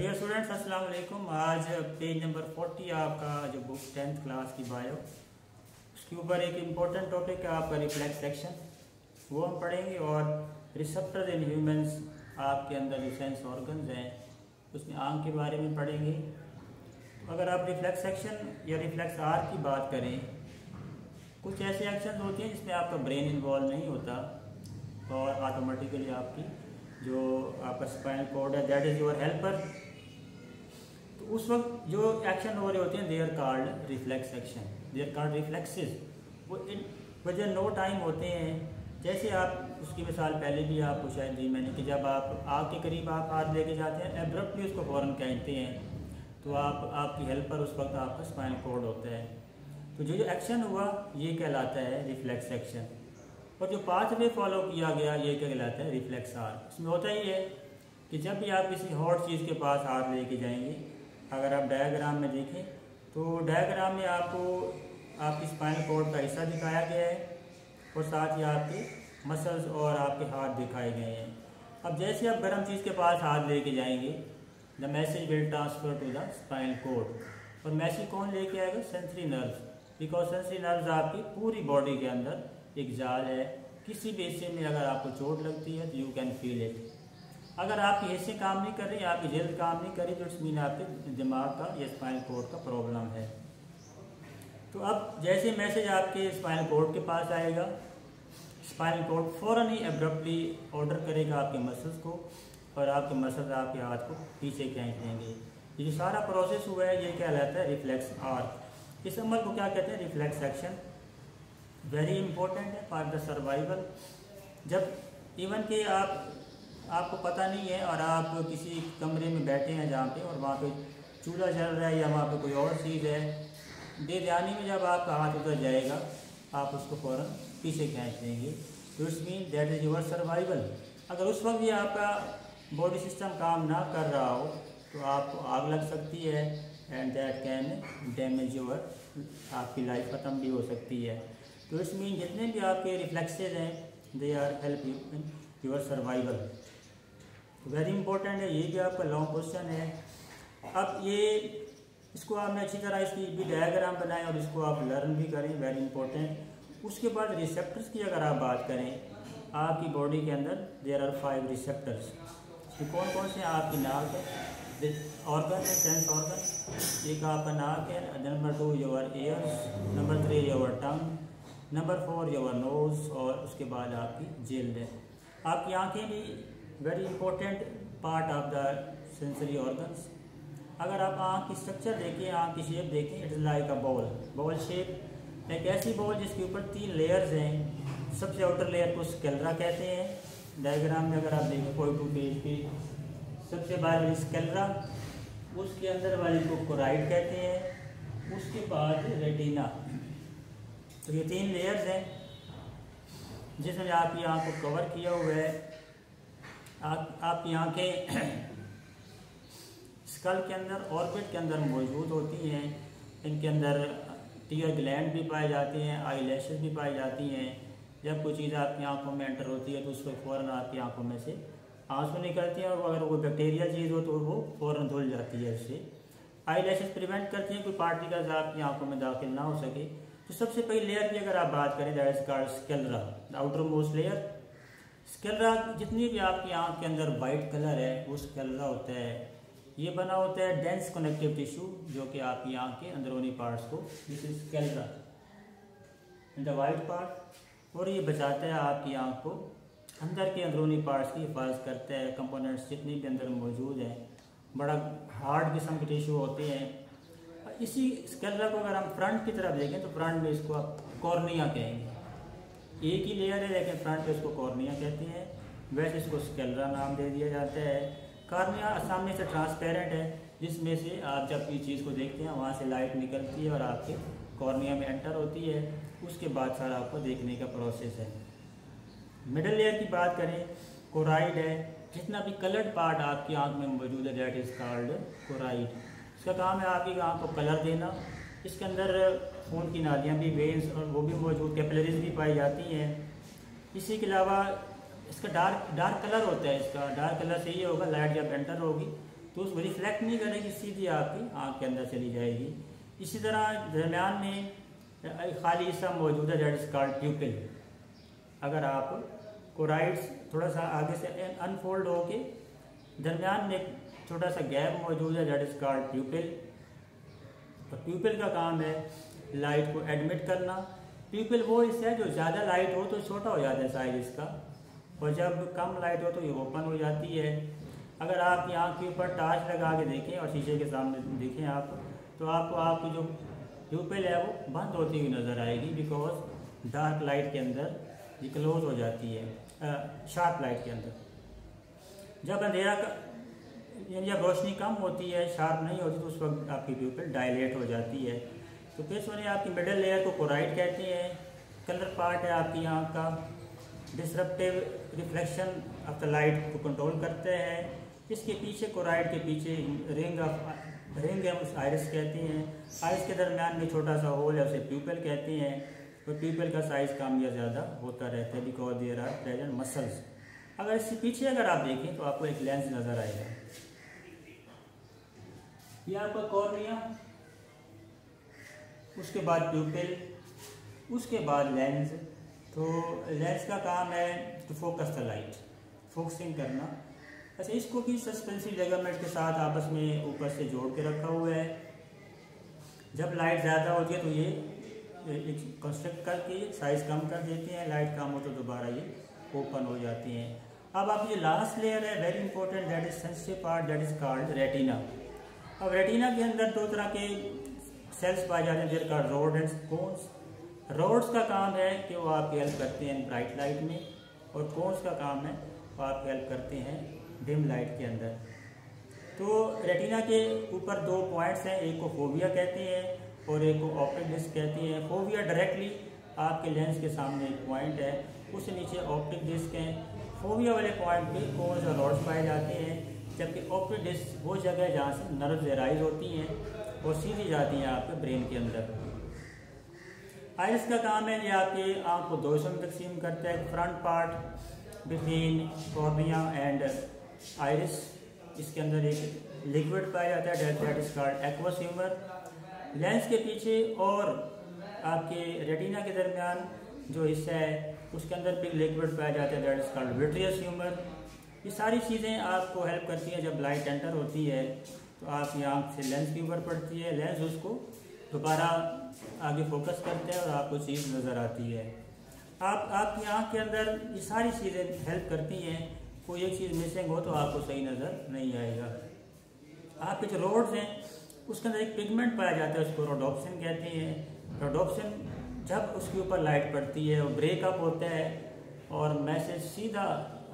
Dear students अस्सलाम वालेकुम। आज पेज नंबर 40 आपका जो बुक 10th क्लास की बायो, उसके ऊपर एक इम्पोर्टेंट टॉपिक है आपका रिफ्लेक्स सेक्शन, वो हम पढ़ेंगे। और रिसेप्टर्स इन ह्यूमंस, आपके अंदर जो सेंस ऑर्गन्स हैं उसमें आंख के बारे में पढ़ेंगे। अगर आप रिफ्लेक्स सेक्शन या रिफ्लेक्स आर की बात करें, कुछ ऐसे एक्शन होते हैं जिसमें आपका ब्रेन इन्वॉल्व नहीं होता और ऑटोमेटिकली आपकी जो आपका स्पाइनल कॉर्ड है दैट इज़ योर हेल्पर। तो उस वक्त जो एक्शन हो रहे होते हैं they are called reflex action, they are called reflexes. वो इन वजह नो टाइम होते हैं। जैसे आप उसकी मिसाल पहले भी आपको शायद दी मैंने कि जब आप आग के करीब आप हाथ लेके जाते हैं, एब्रप्टली उसको फ़ौरन कहते हैं, तो आपकी हेल्पर उस वक्त आपका स्पाइनल कॉर्ड होता है। तो जो एक्शन हुआ ये कहलाता है रिफ्लेक्स एक्शन, और जो पाथवे फॉलो किया गया ये क्या कहलाता है रिफ्लेक्स आर। इसमें होता ही है कि जब भी आप किसी हॉट चीज़ के पास हाथ लेके जाएंगे, अगर आप डायग्राम में देखें तो डायग्राम में आपको आपकी स्पाइनल कॉर्ड का हिस्सा दिखाया गया है और साथ ही आपके मसल्स और आपके हाथ दिखाए गए हैं। अब जैसे आप गर्म चीज़ के पास हाथ लेके जाएंगे, the message will transfer to the spinal cord. और मैसेज कौन लेके आएगा? Sensory nerves, because sensory nerves आपकी पूरी बॉडी के अंदर एक जाल है। किसी भी हिस्से में अगर आपको चोट लगती है तो यू कैन फील इट। अगर आपके हिस्से काम नहीं कर रहे, आपकी जल्द काम नहीं कर रही, तो इट्स मीन आपके दिमाग का या स्पाइनल कॉर्ड का प्रॉब्लम है। तो अब जैसे मैसेज आपके स्पाइनल कॉर्ड के पास आएगा, स्पाइनल कॉर्ड फ़ौरन ही एब्रप्टली ऑर्डर करेगा आपके मसल्स को, और आपके मसल्स आपके हाथ को पीछे खींच देंगे। ये जो सारा प्रोसेस हुआ है ये कहलाता है रिफ्लेक्स आर। इस अमल को क्या कहते हैं? Reflex action. वेरी इंपॉर्टेंट है फॉर द सर्वाइवल। जब इवन कि आपको पता नहीं है और आप किसी कमरे में बैठे हैं जहाँ पे, और वहाँ पे चूल्हा जल रहा है या वहाँ पे कोई और चीज़ है, बेध्यानी में जब आपका हाथ उतर जाएगा आप उसको फ़ौरन पीछे खींच देंगे। तो it's mean that is your survival. अगर उस वक्त भी आपका बॉडी सिस्टम काम ना कर रहा हो तो आपको आग लग सकती है, and that can damage your, आपकी लाइफ ख़त्म भी हो सकती है। तो इट्स मीन जितने भी आपके रिफ्लेक्सेस हैं they are help you in your survival. Very important है, ये भी आपका लॉन्ग क्वेश्चन है। अब ये इसको आपने अच्छी तरह इसकी भी डायग्राम बनाएं और इसको आप लर्न भी करें, वेरी इंपॉर्टेंट। उसके बाद रिसेप्टर्स की अगर आप बात करें, आपकी बॉडी के अंदर देयर आर 5 रिसेप्टर्स। कौन कौन से? आपकी नाक है, ऑर्गन है, सेंस ऑर्गन। एक आपका नाक है, number 2 your ears, number 3 your tongue, number 4 your nose, और उसके बाद आपकी जिल्द है। आपकी आंखें भी very important part of the sensory organs. अगर आप आंख की स्ट्रक्चर देखें, आंख की शेप देखें, it is like a ball shape. एक ऐसी बॉल जिसके ऊपर 3 लेयर्स हैं। सबसे आउटर लेयर को स्केलरा कहते हैं। डायग्राम में अगर आप देखें 42 पेज पे, सबसे बाहर वाली स्केलरा, उसके अंदर वाले को कोराइड कहते हैं, उसके बाद रेटिना। तो ये 3 लेयर्स हैं जिसमें आपकी आँख को कवर किया हुआ है। आपकी आँखें स्कल के अंदर, ऑर्बिट के अंदर मौजूद होती हैं। इनके अंदर टीयर ग्लैंड भी पाए जाते हैं, आई लैशेस भी पाई जाती हैं। जब कोई चीज़ आपकी आंखों में एंटर होती है तो उसको फ़ौरन आपकी आंखों में से आंसू निकलती हैं, और अगर कोई बैक्टीरियल चीज़ हो तो वो फ़ौरन धुल जाती है। इससे आई लैशेस प्रिवेंट करती हैं कोई पार्टिकल्स आपकी आंखों में दाखिल ना हो सके। तो सबसे पहली लेयर की अगर आप बात करें, that is called sclera, the outer most layer. Sclera जितनी भी आपकी आंख के अंदर वाइट कलर है वो स्केलरा होता है। ये बना होता है डेंस कनेक्टिव टिश्यू, जो कि आपकी आंख के अंदरूनी पार्ट्स को, this is sclera in the white part, और ये बचाता है आपकी आंख को, अंदर के अंदरूनी पार्ट्स की हिफाजत करता है। कंपोनेंट्स जितनी भी अंदर मौजूद हैं, बड़ा हार्ड किस्म के टिश्यू होते हैं। इसी स्केलरा को अगर हम फ्रंट की तरफ देखें तो फ्रंट में इसको आप कॉर्निया कहेंगे। एक ही लेयर है लेकिन फ्रंट पे इसको कॉर्निया कहते हैं, वैसे इसको स्केलरा नाम दे दिया जाता है। कॉर्निया सामने से ट्रांसपेरेंट है, जिसमें से आप जब कोई चीज़ को देखते हैं वहाँ से लाइट निकलती है और आपके कॉर्निया में एंटर होती है। उसके बाद सारा आपको देखने का प्रोसेस है। मिडल लेयर की बात करें, कोराइड है। जितना भी कलर्ड पार्ट आपकी आँख में मौजूद है दैट इज़ कॉल्ड कोराइड। इसका काम है आपकी आँख को कलर देना। इसके अंदर खून की नालियाँ भी, वेन्स और वो भी मौजूद, कैपिलरीज भी पाई जाती हैं। इसी के अलावा इसका डार्क कलर होता है। इसका डार्क कलर से ये होगा, लाइट जब एंटर होगी तो उसको रिफ्लेक्ट नहीं करेगी, सीधी आपकी आँख के अंदर चली जाएगी। इसी तरह दरमियान में खाली हिस्सा मौजूद है, दैट इज कॉल्ड प्यूपिल। अगर आप कोराइड्स थोड़ा सा आगे से अनफोल्ड होके दरमियान में एक छोटा सा गैप मौजूद है, दैट इज कॉल्ड प्यूपिल। तो प्यूपिल का काम है लाइट को एडमिट करना। प्यूपिल वो हिस्सा है जो ज़्यादा लाइट हो तो छोटा हो जाता है साइज इसका, और जब कम लाइट हो तो ये ओपन हो जाती है। अगर आप आँख के ऊपर टार्च लगा के देखें और शीशे के सामने देखें आप, तो आपको आपकी जो प्यूपिल है वो बंद होती हुई नज़र आएगी, बिकॉज डार्क लाइट के अंदर ये क्लोज हो जाती है, शार्प लाइट के अंदर। जब अंधेरा यानी जब रोशनी कम होती है, शार्प नहीं होती, तो उस वक्त आपकी प्यूपिल डायलेट हो जाती है। तो पेशवानी आपकी मिडल लेयर को कोराइड कहते हैं। कलर पार्ट है आपकी आँख का, disruptive reflection of the light को कंट्रोल करते हैं। इसके पीछे कोराइड के पीछे रिंग है, उस आइरिस कहते हैं। आइरिस के दरमियान में छोटा सा होल है, उसे प्यूपिल कहते हैं। तो प्यूपिल का साइज कम या ज़्यादा होता रहता है, because there are present muscles. अगर इससे पीछे अगर आप देखें तो आपको एक लेंस नज़र आएगा, ये आपका कॉर्निया, उसके बाद प्यूपिल, उसके बाद लेंस। तो लेंस का काम है to focus the light, focusing करना। अच्छा, इसको भी सस्पेंसिव लिगामेंट के साथ आपस में ऊपर से जोड़ के रखा हुआ है। जब लाइट ज़्यादा होती है तो ये कंस्ट्रक्ट करके साइज़ कम कर देते हैं, लाइट कम हो तो दोबारा ये ओपन हो जाती हैं। अब आपकी जो लास्ट लेयर है very important, that is sensitive part, that is called retina. अब रेटिना के अंदर दो तरह के सेल्स पाए जाते हैं, they're called rod and cones. Rods का काम है कि वो आपकी हेल्प करते हैं ब्राइट लाइट में, और कोन्स का काम है वो आपकी हेल्प करते हैं डिम लाइट के अंदर। तो रेटिना के ऊपर दो पॉइंट्स हैं, एक को फोविया कहते हैं और एक को ऑप्टिक डिस्क कहते हैं। फोविया डायरेक्टली आपके लेंस के सामने एक पॉइंट है, उससे नीचे ऑप्टिक डिस्क है। फोविया वाले पॉइंट पे कोन्स और रॉड्स पाए जाते हैं, जबकि ऑप्टिक डिस्क वो जगह है जहाँ से नर्व्स एराइज होती हैं और सीधी जाती हैं आपके ब्रेन के अंदर। आइरिस का काम है ये आपकी आँख को दो हिस्सों में तकसीम करता है, front part between cornea and iris, इसके अंदर एक लिक्विड पाया जाता है, that is called aqueous humour. Lens के पीछे और आपके रेटिना के दरमियान जो हिस्सा है उसके अंदर भी लिक्विड पाया जाता है, that is called vitreous humour. ये सारी चीज़ें आपको हेल्प करती हैं। जब लाइट एंटर होती है तो आपकी आँख से लेंस के ऊपर पड़ती है, लेंस उसको दोबारा आगे फोकस करते हैं और आपको चीज़ नज़र आती है। आपकी आँख के अंदर ये सारी चीज़ें हेल्प करती हैं। कोई एक चीज़ मिसिंग हो तो आपको सही नज़र नहीं आएगा। आपके जो रोड्स हैं उसके अंदर एक पिगमेंट पाया जाता है, उसको रोडोप्सिन कहते हैं। रोडोप्सिन जब उसके ऊपर लाइट पड़ती है और ब्रेकअप होता है और मैसेज सीधा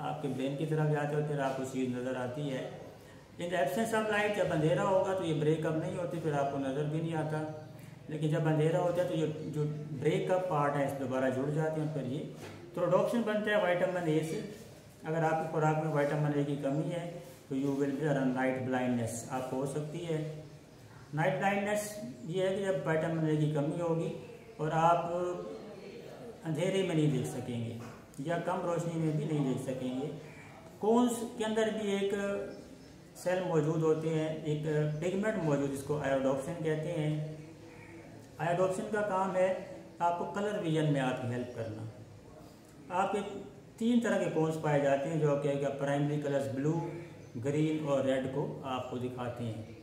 आपके ब्रेन की तरफ जाते हो, फिर आपको चीज़ नज़र आती है। इन द एब्सेंस ऑफ लाइट जब अंधेरा होगा तो ये ब्रेकअप नहीं होती, फिर आपको नज़र भी नहीं आता। लेकिन जब अंधेरा होता है तो ये जो ब्रेकअप पार्ट है दोबारा जुड़ जाते हैं, फिर ये तो रोडोप्सिन बनता है विटामिन ए से। अगर आपकी खुराक में विटामिन ए की कमी है तो you will be around night blindness, आपको हो सकती है। नाइट ब्लाइंडनेस ये है कि जब विटामिन ए की कमी होगी और आप अंधेरे में नहीं देख सकेंगे या कम रोशनी में भी नहीं देख सकेंगे। कोन्स के अंदर भी एक सेल मौजूद होते हैं, एक पिगमेंट मौजूद, जिसको आयोडोप्सिन कहते हैं। आयोडोप्सिन का काम है आपको कलर विजन में आपकी हेल्प करना। आपके तीन तरह के कोन्स पाए जाते हैं जो कि प्राइमरी कलर्स ब्लू, ग्रीन और रेड को आपको दिखाते हैं,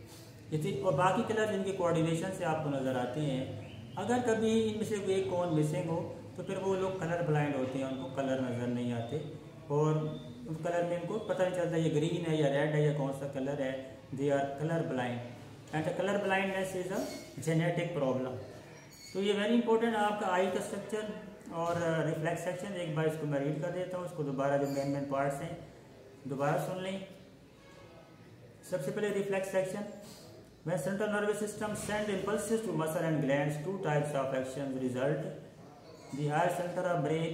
और बाकी कलर इनके कोऑर्डिनेशन से आपको नज़र आते हैं। अगर कभी इनमें से एक कोन मिसिंग हो तो फिर वो लोग कलर ब्लाइंड होते हैं, उनको कलर नज़र नहीं आते और उस कलर में इनको पता नहीं चलता ये ग्रीन है या रेड है या कौन सा कलर है। They are colour blind and colour blindness is a genetic problem. तो ये वेरी इंपॉर्टेंट आपका आई का स्ट्रक्चर और रिफ्लेक्स सेक्शन। एक बार इसको मैं रीड कर देता हूँ, उसको दोबारा जो मेन पार्ट्स हैं दोबारा सुन लें। सबसे पहले reflex section. When central nervous system send impulses to muscle and glands, two types of actions result. The higher center of brain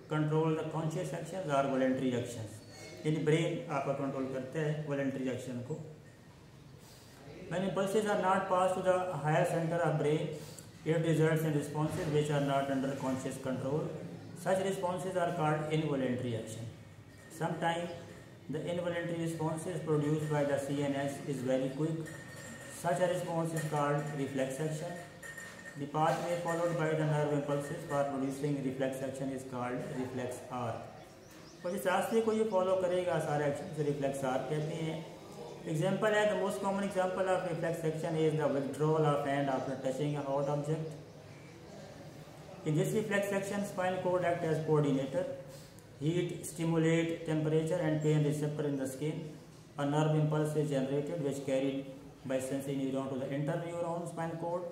control the conscious actions or voluntary actions. यानी brain आपका control करता है voluntary action को। When impulses are not passed to the higher center of brain, it results in responses which are not under conscious control. Such responses are called involuntary action. Sometimes The involuntary responses produced by the CNS is very quick. Such a response is called reflex action. The pathway followed by the nerve impulses for producing reflex action is called reflex arc. और जिस रास्ते को ये follow करेगा सारे action से reflex arc कहते हैं. एग्जाम्पल है, the most common example of reflex action is the withdrawal of hand after touching a hot object. In this reflex action, spinal cord act as coordinator. Heat stimulate temperature and pain receptor in the skin. A nerve impulse is generated which carried by sensory neuron to the interneuron spinal cord.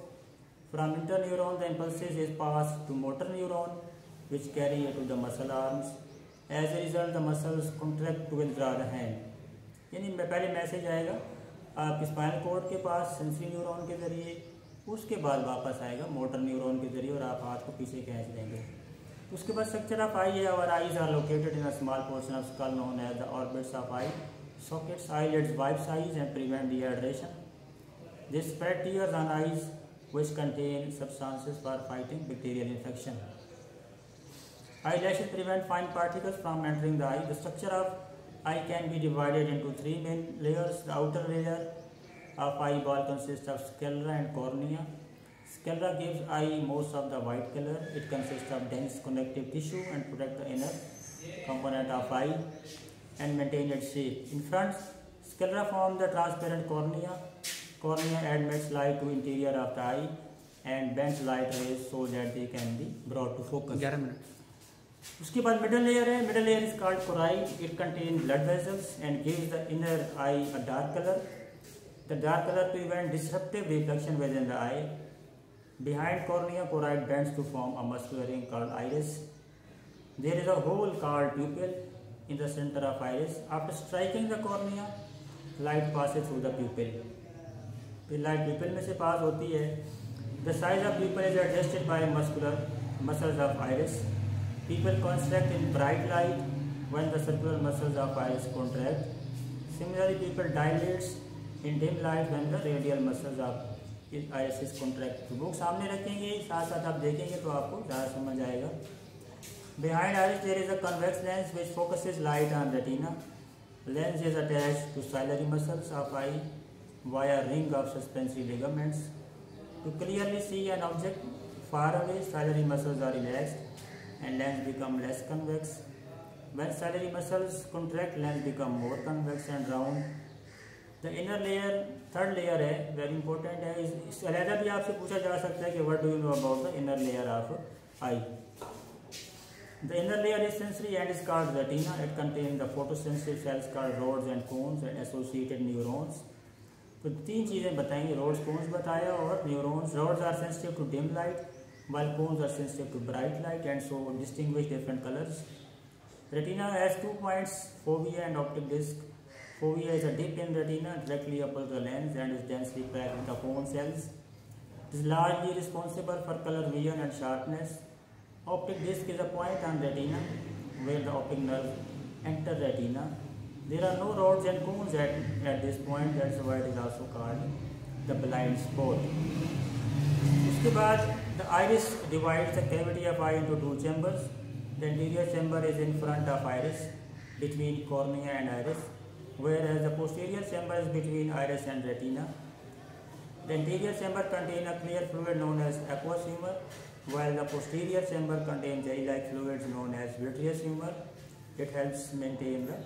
From interneuron, the impulses is passed to motor neuron which carry it to the muscle arms. As a result, the muscles contract to withdraw the hand. यानी पहले message आएगा आपके spinal code के पास sensory neuron के जरिए, उसके बाद वापस आएगा मोटर न्यूरॉन के जरिए और आप हाथ को पीछे खींच देंगे. उसके बाद स्ट्रक्चर ऑफ आई है. और eyes are located in a small portion of skull known as the orbits of eye sockets. Eyelids wipes eyes and prevent dehydration. This spread tears on eyes which contain substances for fighting bacterial infection. Eyelashes prevent fine particles from entering the eye. The structure of eye can be divided into three main layers. The outer layer of eyeball consists of sclera and cornea. Sclera gives eye most of the white color. It consists of dense connective tissue and protect the inner component of eye and maintain its shape. In front, sclera form the transparent cornea. Cornea admits light to interior of the eye and bends light rays so that they can be brought to focus. 11 minutes. उसके बाद middle layer है. Middle layer is called choroid. It contain blood vessels and gives the inner I a dark colour. The dark colour prevent disruptive reflection with in the I. Behind cornea, choroid bends to form a muscular ring called iris. There is a hole called pupil in the center of iris. After striking the cornea, light passes through the pupil. फिर light pupil में से पास होती है. The size of pupil is adjusted by muscles of iris. People contract in bright light when the circular muscles of iris contract. Similarly, people dilates in dim light when the radial muscles of iris is contract. तो book सामने रखेंगे, साथ साथ आप देखेंगे तो आपको ज़्यादा समझ आएगा. Behind iris there is a convex lens which focuses light on retina. Lens is attached to ciliary muscles of eye via ring of suspensory ligaments. To clearly see an object far away, ciliary muscles are relaxed and lens become less convex. When ciliary muscles contract, lens become more convex and round. The inner layer, third layer है, very important है. इस अलग भी आपसे पूछा जा सकता है कि what do you know about the inner layer of eye? The inner layer is sensory and is called retina. It contains the photosensitive cells called rods and cones and associated neurons. तो तीन चीज़ें बताएंगे, rods, cones बताया और neurons. Rods are sensitive to dim light, while cones are sensitive to bright light and so distinguish different colors. Retina has 2 points, fovea and optic disc. Fovea is a dip in retina directly above the lens and is densely packed with the cone cells. It is largely responsible for color vision and sharpness. Optic disc is a point on retina where the optic nerve enter retina. There are no rods and cones at this point, that's why it is also called the blind spot. उसके बाद the iris divides the cavity of eye into two chambers. The anterior chamber is in front of iris between cornea and iris, whereas the posterior chamber is between iris and retina. The anterior chamber contains a clear fluid known as aqueous humor, while the posterior chamber contains jelly-like fluids known as vitreous humor. It helps maintain the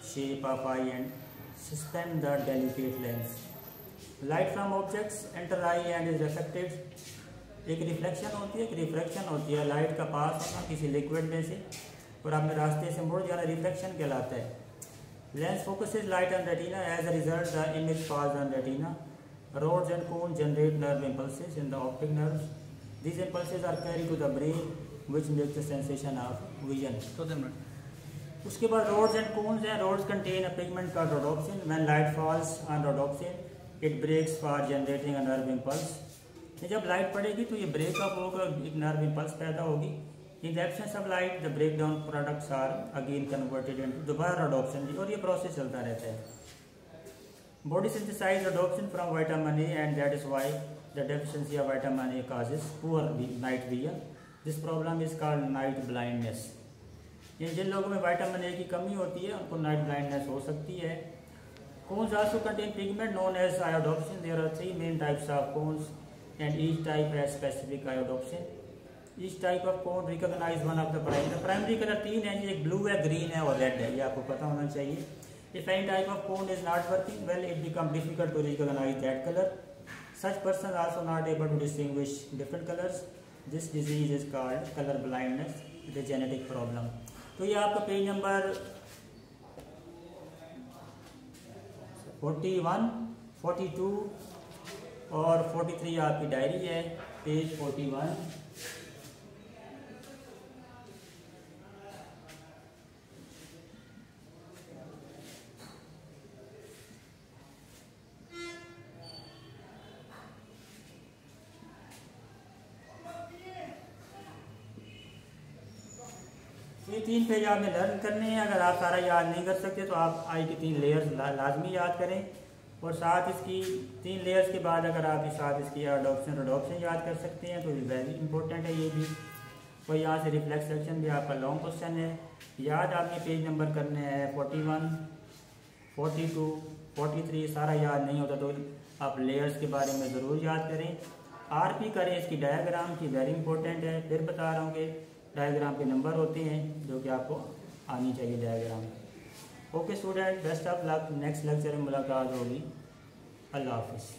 shape of eye and suspend the delicate lens. Light from objects enter eye and is reflected. एक reflection होती है, एक refraction होती है. Light का पास होना किसी liquid में से और अपने रास्ते से मुड़ जाना रिफ्लेक्शन कहलाता है. Lens focuses light on retina. As a result, the image falls on retina. Rods and cones generate nerve impulses in the optic nerves. These impulses are carried to the brain, which makes the sensation of vision. उसके बाद rods and cones हैं. Rods contain a pigment called rhodopsin. When light falls on rhodopsin, it breaks for generating a nerve impulse. जब light पड़ेगी तो ये breakup होगा, एक nerve impulse पैदा होगी. In the absence of light the break down products are again converted into दोबारा rhodopsin, और ये प्रोसेस चलता रहता है. Body synthesize rhodopsin from vitamin A and that is why the deficiency of vitamin A causes poor night vision. This problem is called night blindness. जिन लोगों में vitamin A की कमी होती है उनको नाइट ब्लाइंडनेस हो सकती है। Cones also contain pigment known as iodopsin. There are three main types of cones and each type has specific iodopsin. Each type of cone recognize one of the primary. Primary color तीन है, एक blue है, green है और red है, ये आपको पता होना चाहिए। If any type of cone is not working well, it becomes difficult to recognize that color. Such person also not able to distinguish different colors. This disease is called color blindness. It is genetic problem. तो ये आपका page number 41, 42 और 43 आपकी diary है। Page 41 ये 3 page आपने learn करने हैं। अगर आप सारा याद नहीं कर सकते तो आप आई की 3 लेयर्स लाजमी याद करें और साथ इसकी 3 लेयर्स के बाद अगर आप इस साथ इसकी एडॉप्शन रिडॉप्शन याद कर सकते हैं तो वेरी इंपॉर्टेंट है ये भी। और यहाँ से रिफ्लेक्स सेक्शन भी आपका लॉन्ग क्वेश्चन है। याद आपने पेज नंबर करने हैं 41, 42, 43। सारा याद नहीं होता तो आप लेयर्स के बारे में ज़रूर याद करें। आरपी करें इसकी डायग्राम की, वेरी इंपॉर्टेंट है। फिर बता रहा हूँ कि डायग्राम के नंबर होते हैं जो कि आपको आनी चाहिए diagram. Okay student, best of luck. Next lecture में मुलाकात होगी। अल्लाह हाफिज़।